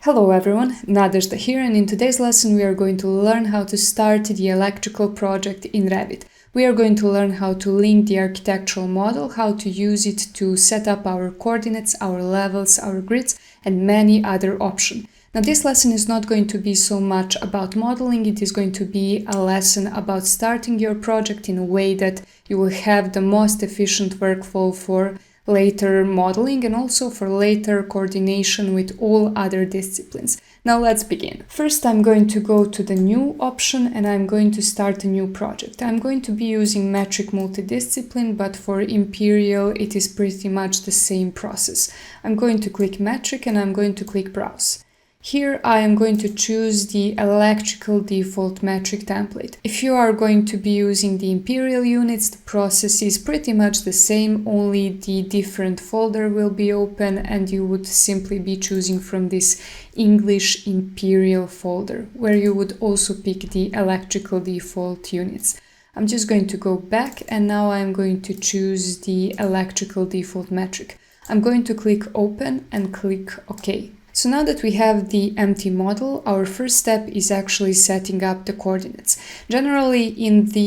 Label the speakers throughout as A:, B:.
A: Hello everyone, Nadezhda here, and in today's lesson we are going to learn how to start the electrical project in Revit. We are going to learn how to link the architectural model, how to use it to set up our coordinates, our levels, our grids, and many other options. Now this lesson is not going to be so much about modeling, it is going to be a lesson about starting your project in a way that you will have the most efficient workflow for later modeling and also for later coordination with all other disciplines. Now let's begin. First, I'm going to go to the new option and I'm going to start a new project. I'm going to be using metric multidiscipline, but for Imperial it is pretty much the same process. I'm going to click metric and I'm going to click browse. Here I am going to choose the electrical default metric template. If you are going to be using the Imperial units, the process is pretty much the same, only the different folder will be open and you would simply be choosing from this English Imperial folder, where you would also pick the electrical default units. I'm just going to go back and now I'm going to choose the electrical default metric. I'm going to click open and click OK. So now that we have the empty model, our first step is actually setting up the coordinates. Generally, in the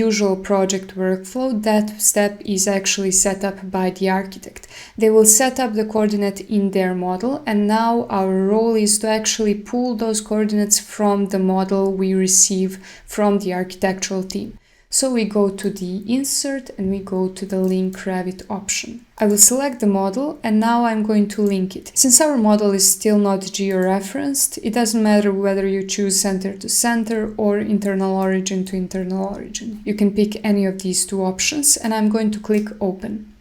A: usual project workflow, that step is actually set up by the architect. They will set up the coordinate in their model, and now our role is to actually pull those coordinates from the model we receive from the architectural team. So we go to the insert and we go to the link Revit option. I will select the model and now I'm going to link it. Since our model is still not georeferenced, it doesn't matter whether you choose center to center or internal origin to internal origin. You can pick any of these two options and I'm going to click open.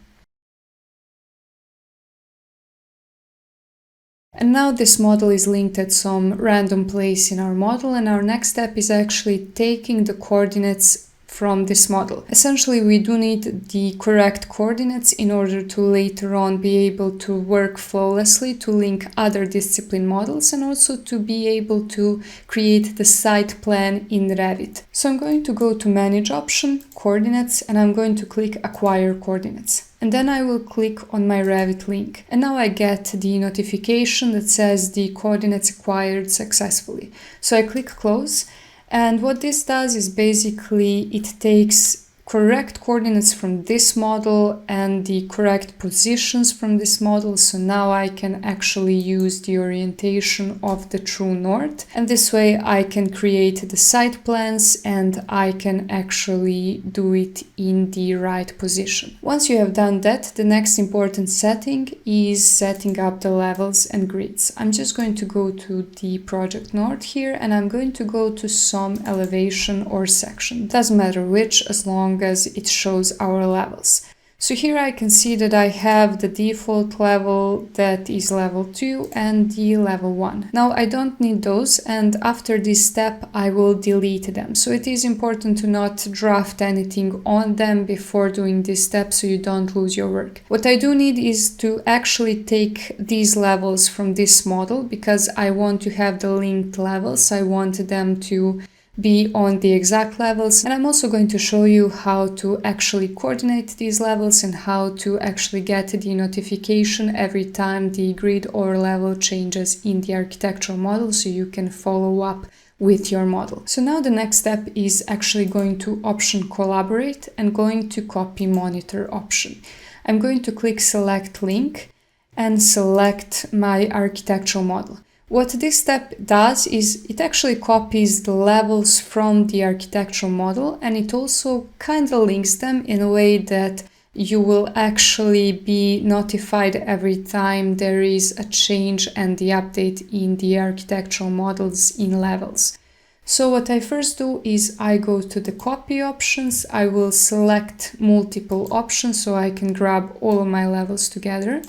A: And now this model is linked at some random place in our model, and our next step is actually taking the coordinates from this model. Essentially, we do need the correct coordinates in order to later on be able to work flawlessly, to link other discipline models, and also to be able to create the site plan in Revit. So I'm going to go to Manage option, Coordinates, and I'm going to click Acquire Coordinates. And then I will click on my Revit link. And now I get the notification that says the coordinates acquired successfully. So I click Close. And what this does is basically it takes correct coordinates from this model and the correct positions from this model. So now I can actually use the orientation of the true north. And this way I can create the site plans and I can actually do it in the right position. Once you have done that, the next important setting is setting up the levels and grids. I'm just going to go to the project north here and I'm going to go to some elevation or section. It doesn't matter which, as long as it shows our levels. So here I can see that I have the default level that is level 2 and the level 1. Now I don't need those, and after this step I will delete them. So it is important to not draft anything on them before doing this step so you don't lose your work. What I do need is to actually take these levels from this model because I want to have the linked levels. I want them to be on the exact levels, and I'm also going to show you how to actually coordinate these levels and how to actually get the notification every time the grid or level changes in the architectural model so you can follow up with your model. So now the next step is actually going to option collaborate and going to copy monitor option. I'm going to click select link and select my architectural model. What this step does is it actually copies the levels from the architectural model and it also kind of links them in a way that you will actually be notified every time there is a change and the update in the architectural models in levels. So what I first do is I go to the copy options, I will select multiple options so I can grab all of my levels together.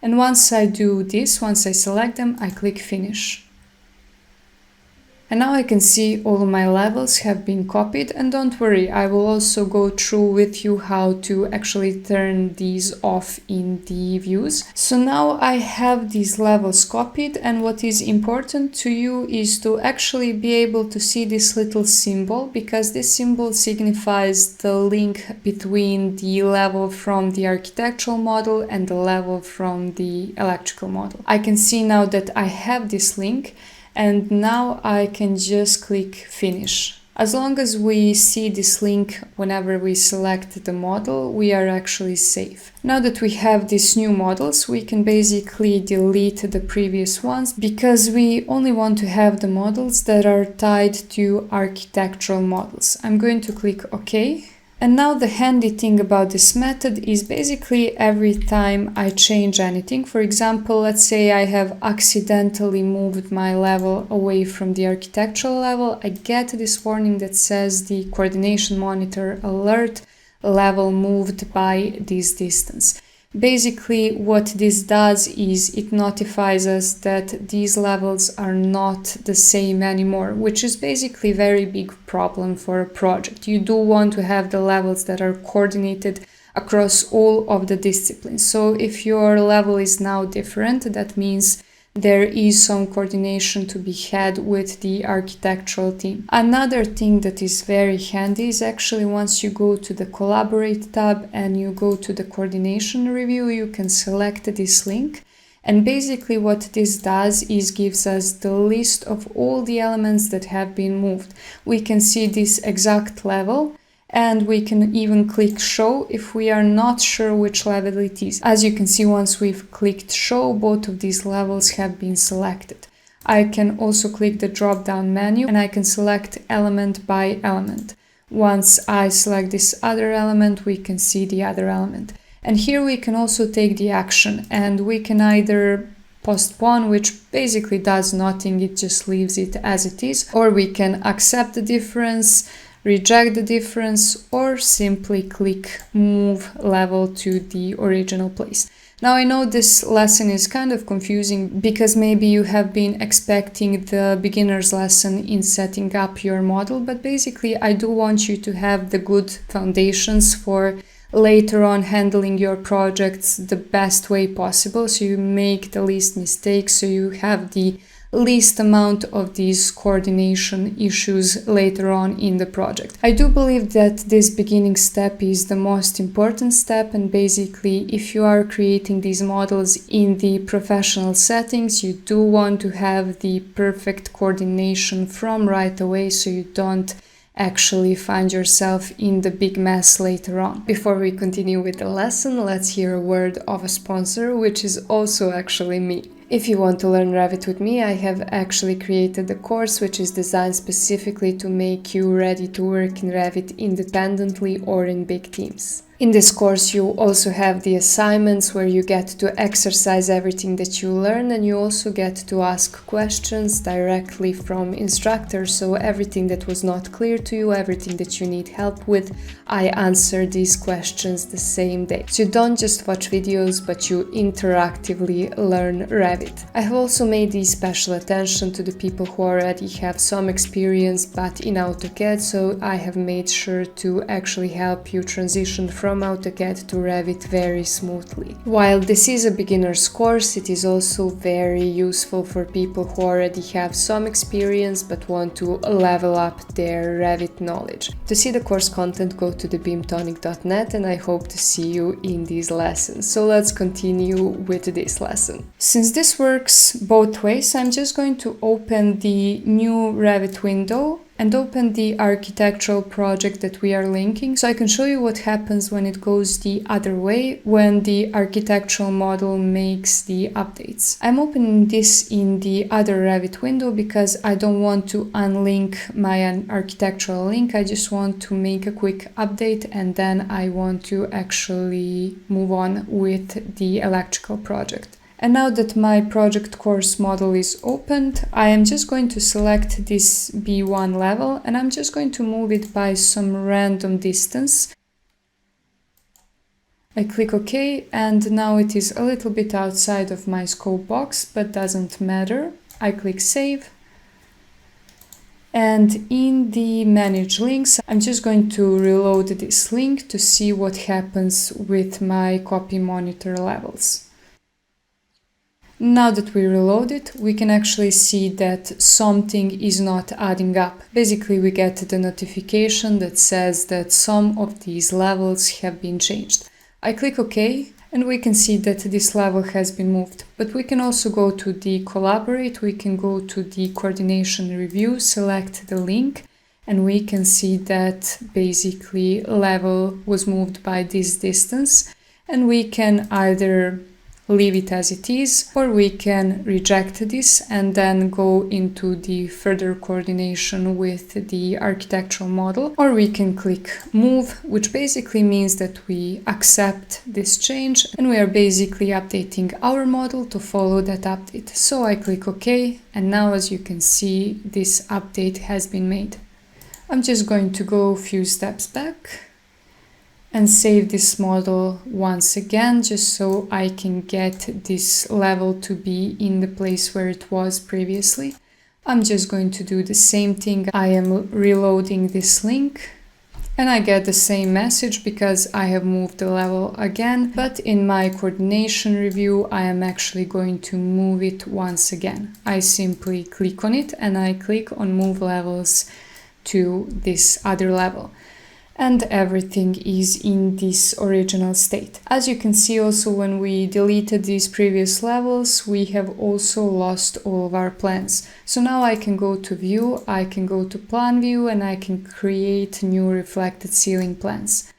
A: And once I do this, once I select them, I click Finish. And now I can see all of my levels have been copied, and don't worry, I will also go through with you how to actually turn these off in the views. So now I have these levels copied, and what is important to you is to actually be able to see this little symbol, because this symbol signifies the link between the level from the architectural model and the level from the electrical model. I can see now that I have this link, and now I can just click finish. As long as we see this link whenever we select the model, we are actually safe. Now that we have these new models, we can basically delete the previous ones, because we only want to have the models that are tied to architectural models. I'm going to click OK. And now the handy thing about this method is basically every time I change anything, for example, let's say I have accidentally moved my level away from the architectural level, I get this warning that says the coordination monitor alert, level moved by this distance. Basically, what this does is it notifies us that these levels are not the same anymore, which is basically a very big problem for a project. You do want to have the levels that are coordinated across all of the disciplines. So if your level is now different, that means there is some coordination to be had with the architectural team. Another thing that is very handy is actually once you go to the Collaborate tab and you go to the Coordination Review, you can select this link. And basically what this does is gives us the list of all the elements that have been moved. We can see this exact level, and we can even click show if we are not sure which level it is. As you can see, once we've clicked show, both of these levels have been selected. I can also click the drop down menu and I can select element by element. Once I select this other element, we can see the other element. And here we can also take the action, and we can either postpone, which basically does nothing, it just leaves it as it is, or we can accept the difference, reject the difference, or simply click move level to the original place. Now I know this lesson is kind of confusing because maybe you have been expecting the beginner's lesson in setting up your model, but basically I do want you to have the good foundations for later on handling your projects the best way possible, so you make the least mistakes, so you have the least amount of these coordination issues later on in the project. I do believe that this beginning step is the most important step, and basically if you are creating these models in the professional settings, you do want to have the perfect coordination from right away, so you don't actually find yourself in the big mess later on. Before we continue with the lesson, let's hear a word of a sponsor, which is also actually me. If you want to learn Revit with me, I have actually created a course which is designed specifically to make you ready to work in Revit independently or in big teams. In this course, you also have the assignments where you get to exercise everything that you learn, and you also get to ask questions directly from instructors. So everything that was not clear to you, everything that you need help with, I answer these questions the same day. So you don't just watch videos, but you interactively learn Revit. I have also made the special attention to the people who already have some experience but in AutoCAD, so I have made sure to actually help you transition from AutoCAD to Revit very smoothly. While this is a beginner's course, it is also very useful for people who already have some experience but want to level up their Revit knowledge. To see the course content, go to thebeamtonic.net, and I hope to see you in these lessons. So let's continue with this lesson. Since this works both ways, I'm just going to open the new Revit window and open the architectural project that we are linking, so I can show you what happens when it goes the other way, when the architectural model makes the updates. I'm opening this in the other Revit window because I don't want to unlink my architectural link. I just want to make a quick update, and then I want to actually move on with the electrical project. And now that my project course model is opened, I am just going to select this B1 level, and I'm just going to move it by some random distance. I click OK, and now it is a little bit outside of my scope box, but doesn't matter. I click Save. And in the manage links, I'm just going to reload this link to see what happens with my copy monitor levels. Now that we reload it, we can actually see that something is not adding up. Basically, we get the notification that says that some of these levels have been changed. I click OK, and we can see that this level has been moved. But we can also go to the collaborate, we can go to the coordination review, select the link, and we can see that basically level was moved by this distance, and we can either leave it as it is, or we can reject this and then go into the further coordination with the architectural model, or we can click move, which basically means that we accept this change and we are basically updating our model to follow that update. So I click OK, and now as you can see, this update has been made. I'm just going to go a few steps back and save this model once again, just so I can get this level to be in the place where it was previously. I'm just going to do the same thing. I am reloading this link and I get the same message because I have moved the level again, but in my coordination review, I am actually going to move it once again. I simply click on it and I click on move levels to this other level. And everything is in this original state. As you can see also, when we deleted these previous levels, we have also lost all of our plans. So now I can go to view, I can go to plan view, and I can create new reflected ceiling plans.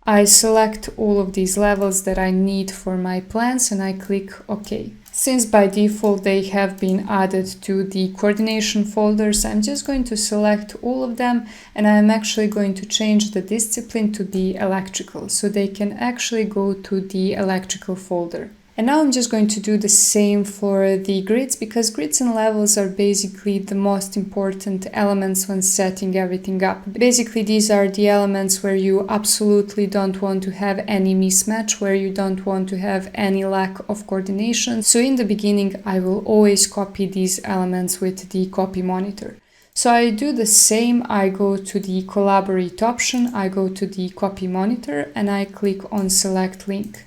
A: I select all of these levels that I need for my plans and I click OK. Since by default they have been added to the coordination folders, I'm just going to select all of them and I'm actually going to change the discipline to be electrical, so they can actually go to the electrical folder. And now I'm just going to do the same for the grids, because grids and levels are basically the most important elements when setting everything up. Basically, these are the elements where you absolutely don't want to have any mismatch, where you don't want to have any lack of coordination. So in the beginning, I will always copy these elements with the copy monitor. So I do the same. I go to the collaborate option, I go to the copy monitor and I click on select link.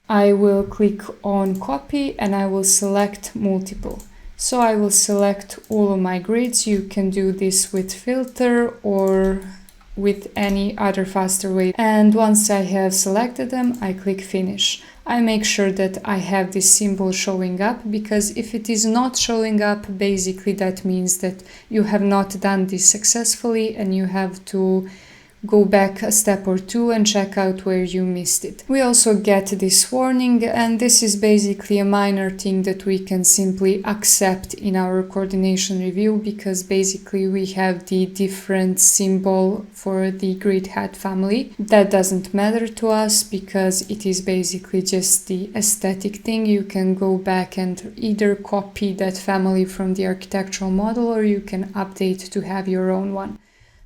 A: I will click on copy and I will select multiple. So I will select all of my grids. You can do this with filter or with any other faster way. And once I have selected them, I click finish. I make sure that I have this symbol showing up, because if it is not showing up, basically that means that you have not done this successfully and you have to go back a step or two and check out where you missed it. We also get this warning, and this is basically a minor thing that we can simply accept in our coordination review, because basically we have the different symbol for the grid head family. That doesn't matter to us because it is basically just the aesthetic thing. You can go back and either copy that family from the architectural model or you can update to have your own one.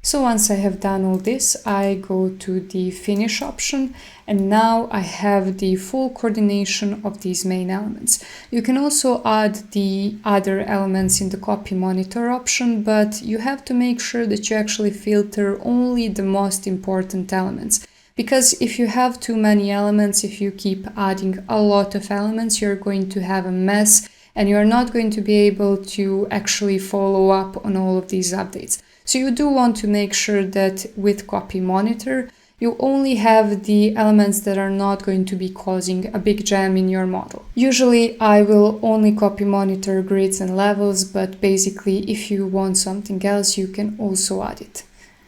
A: So once I have done all this, I go to the finish option, and now I have the full coordination of these main elements. You can also add the other elements in the copy monitor option, but you have to make sure that you actually filter only the most important elements. Because if you have too many elements, if you keep adding a lot of elements, you're going to have a mess and you're not going to be able to actually follow up on all of these updates. So you do want to make sure that with copy monitor, you only have the elements that are not going to be causing a big jam in your model. Usually I will only copy monitor grids and levels, but basically if you want something else, you can also add it.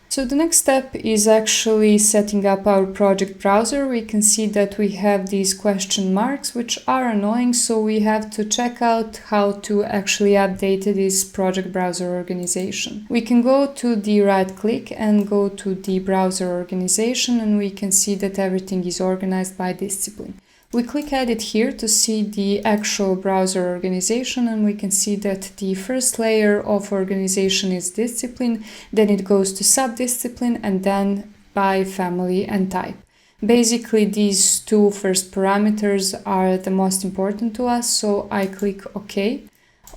A: So the next step is actually setting up our project browser. We can see that we have these question marks, which are annoying, so we have to check out how to actually update this project browser organization. We can go to the right click and go to the browser organization, and we can see that everything is organized by discipline. We click edit here to see the actual browser organization, and we can see that the first layer of organization is discipline, then it goes to subdiscipline, and then by family and type. Basically, these two first parameters are the most important to us, so I click OK.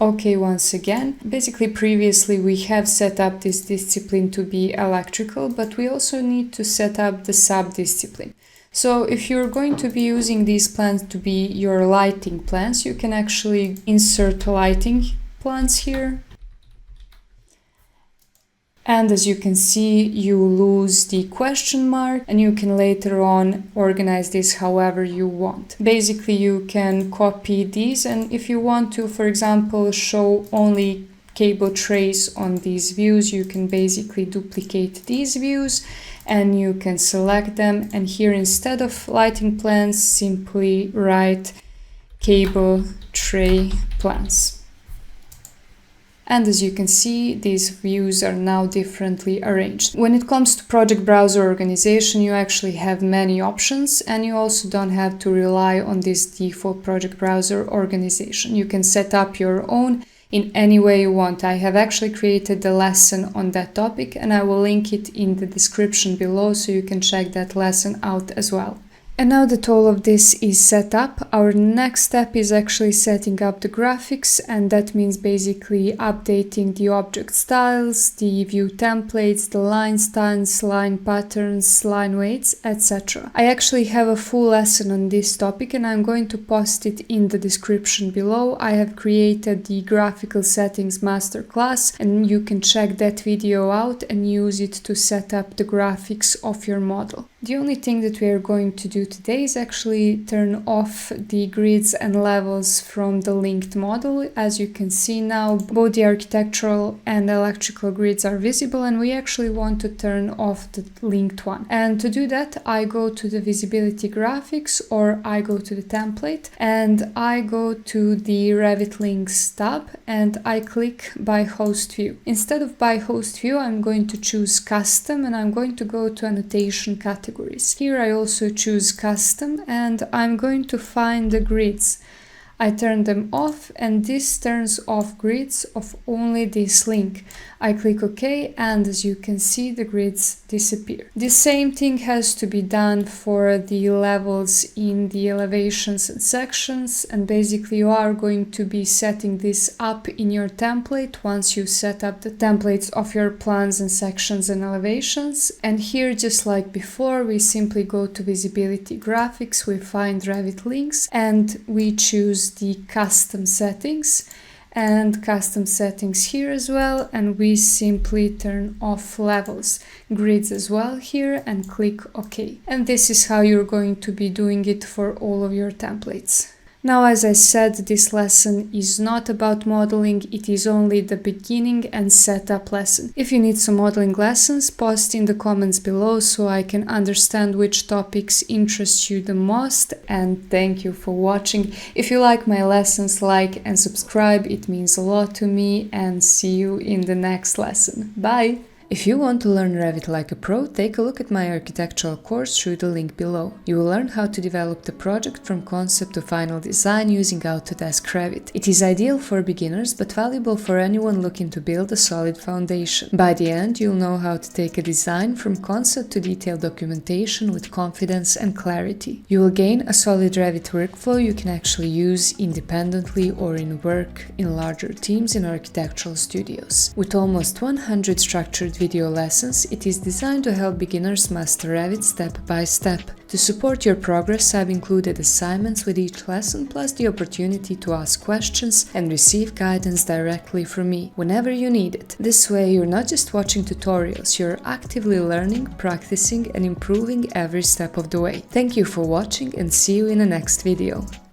A: Okay, once again, basically previously we have set up this discipline to be electrical, but we also need to set up the sub-discipline. So if you're going to be using these plans to be your lighting plans, you can actually insert lighting plans here. And as you can see, you lose the question mark and you can later on organize this however you want. Basically, you can copy these, and if you want to, for example, show only cable trays on these views, you can basically duplicate these views and you can select them, and here instead of lighting plans, simply write cable tray plans. And as you can see, these views are now differently arranged. When it comes to project browser organization, you actually have many options, and you also don't have to rely on this default project browser organization. You can set up your own in any way you want. I have actually created a lesson on that topic, and I will link it in the description below so you can check that lesson out as well. And now that all of this is set up, our next step is actually setting up the graphics, and that means basically updating the object styles, the view templates, the line styles, line patterns, line weights, etc. I actually have a full lesson on this topic and I'm going to post it in the description below. I have created the graphical settings masterclass and you can check that video out and use it to set up the graphics of your model. The only thing that we are going to do today is actually turn off the grids and levels from the linked model. As you can see now, both the architectural and electrical grids are visible, and we actually want to turn off the linked one. And to do that, I go to the visibility graphics, or I go to the template and I go to the Revit links tab and I click by host view. Instead of by host view, I'm going to choose custom and I'm going to go to annotation category. Here I also choose custom and I'm going to find the grids. I turn them off and this turns off grids of only this link. I click OK and as you can see the grids disappear. The same thing has to be done for the levels in the elevations and sections, and basically you are going to be setting this up in your template once you set up the templates of your plans and sections and elevations. And here, just like before, we simply go to visibility graphics, we find Revit links and we choose the custom settings and custom settings here as well, and we simply turn off levels, grids as well here, and click OK. And this is how you're going to be doing it for all of your templates. Now, as I said, this lesson is not about modeling, it is only the beginning and setup lesson. If you need some modeling lessons, post in the comments below so I can understand which topics interest you the most, and thank you for watching. If you like my lessons, like and subscribe, it means a lot to me, and see you in the next lesson. Bye! If you want to learn Revit like a pro, take a look at my architectural course through the link below. You will learn how to develop the project from concept to final design using Autodesk Revit. It is ideal for beginners, but valuable for anyone looking to build a solid foundation. By the end, you'll know how to take a design from concept to detailed documentation with confidence and clarity. You will gain a solid Revit workflow you can actually use independently or in work in larger teams in architectural studios. With almost 100 structured video lessons, it is designed to help beginners master Revit step by step. To support your progress, I've included assignments with each lesson, plus the opportunity to ask questions and receive guidance directly from me whenever you need it. This way, you're not just watching tutorials, you're actively learning, practicing, and improving every step of the way. Thank you for watching and see you in the next video.